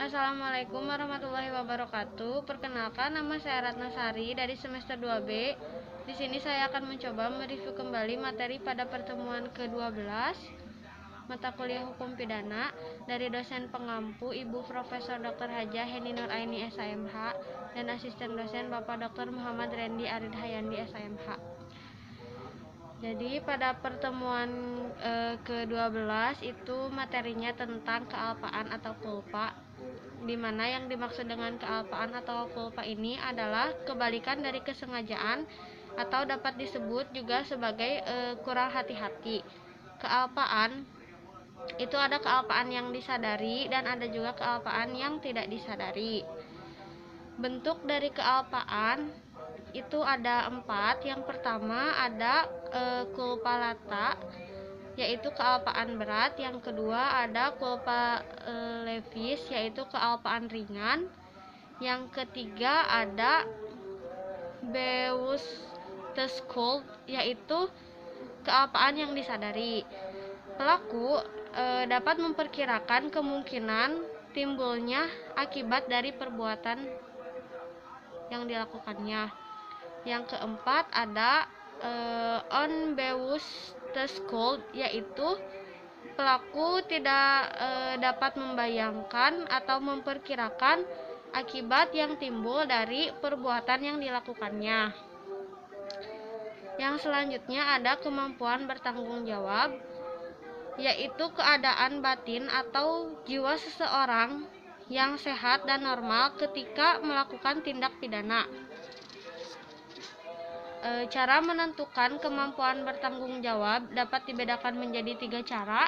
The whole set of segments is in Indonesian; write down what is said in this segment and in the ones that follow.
Assalamualaikum warahmatullahi wabarakatuh. Perkenalkan, nama saya Ratna Sari dari semester 2B. Di sini saya akan mencoba mereview kembali materi pada pertemuan ke-12 mata kuliah Hukum Pidana dari dosen pengampu Ibu Profesor Dr. Hajah Heni Nur Aini SAMH dan asisten dosen Bapak Dr. Muhammad Rendi Arid Hayandi SAMH. Jadi pada pertemuan ke-12 itu materinya tentang kealpaan atau culpa, di mana yang dimaksud dengan kealpaan atau culpa ini adalah kebalikan dari kesengajaan atau dapat disebut juga sebagai kurang hati-hati. Kealpaan itu ada kealpaan yang disadari dan ada juga kealpaan yang tidak disadari. Bentuk dari kealpaan itu ada 4. Yang pertama ada culpa lata, yaitu kealpaan berat. Yang kedua ada culpa levis, yaitu kealpaan ringan. Yang ketiga ada bewussteskuld, yaitu kealpaan yang disadari. Pelaku dapat memperkirakan kemungkinan timbulnya akibat dari perbuatan yang dilakukannya. Yang keempat ada onbewussteskuld, yaitu pelaku tidak dapat membayangkan atau memperkirakan akibat yang timbul dari perbuatan yang dilakukannya. Yang selanjutnya ada kemampuan bertanggung jawab, yaitu keadaan batin atau jiwa seseorang yang sehat dan normal ketika melakukan tindak pidana. Cara menentukan kemampuan bertanggung jawab dapat dibedakan menjadi 3 cara.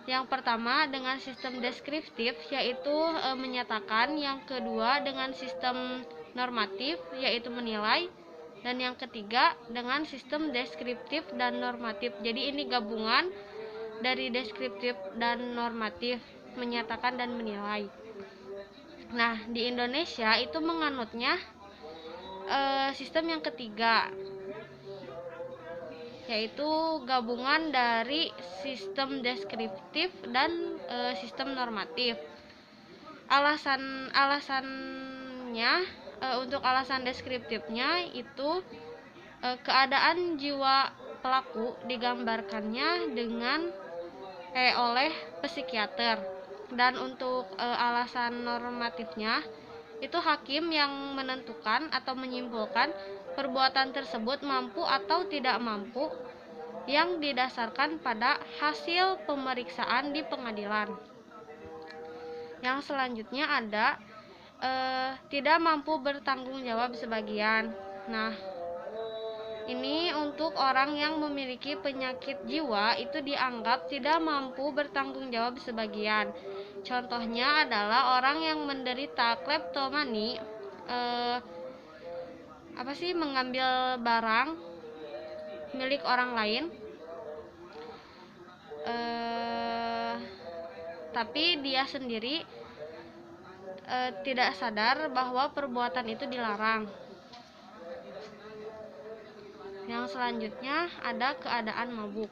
Yang pertama dengan sistem deskriptif, yaitu menyatakan. Yang kedua dengan sistem normatif, yaitu menilai. Dan yang ketiga dengan sistem deskriptif dan normatif. Jadi ini gabungan dari deskriptif dan normatif, menyatakan dan menilai. Nah, di Indonesia itu menganutnya sistem yang ketiga, yaitu gabungan dari sistem deskriptif dan sistem normatif. Alasannya untuk alasan deskriptifnya itu keadaan jiwa pelaku digambarkannya dengan oleh psikiater, dan untuk alasan normatifnya itu hakim yang menentukan atau menyimpulkan perbuatan tersebut mampu atau tidak mampu yang didasarkan pada hasil pemeriksaan di pengadilan. Yang selanjutnya ada tidak mampu bertanggung jawab sebagian. Nah, ini untuk orang yang memiliki penyakit jiwa itu dianggap tidak mampu bertanggung jawab sebagian. Contohnya adalah orang yang menderita kleptomani, mengambil barang milik orang lain, tapi dia sendiri tidak sadar bahwa perbuatan itu dilarang. Yang selanjutnya ada keadaan mabuk.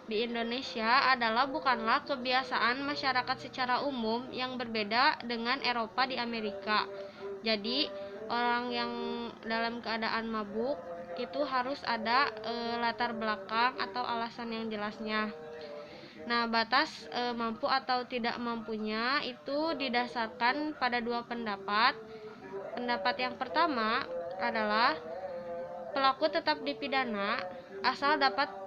Di Indonesia adalah bukanlah kebiasaan masyarakat secara umum yang berbeda dengan Eropa di Amerika. Jadi orang yang dalam keadaan mabuk itu harus ada latar belakang atau alasan yang jelasnya. Nah, batas mampu atau tidak mampunya itu didasarkan pada 2 pendapat. Pendapat yang pertama adalah pelaku tetap dipidana asal dapat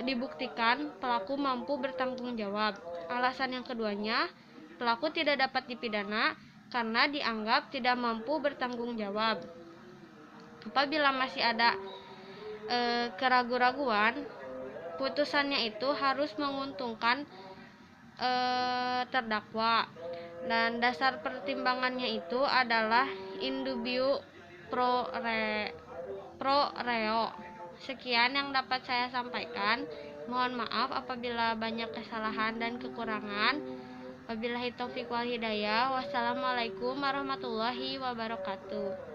dibuktikan pelaku mampu bertanggung jawab. Alasan yang keduanya, pelaku tidak dapat dipidana karena dianggap tidak mampu bertanggung jawab. Apabila masih ada keraguan-raguan, putusannya itu harus menguntungkan terdakwa, dan dasar pertimbangannya itu adalah in dubio pro reo. Sekian yang dapat saya sampaikan. Mohon maaf apabila banyak kesalahan dan kekurangan. Wabillahi taufiq wal hidayah. Wassalamualaikum warahmatullahi wabarakatuh.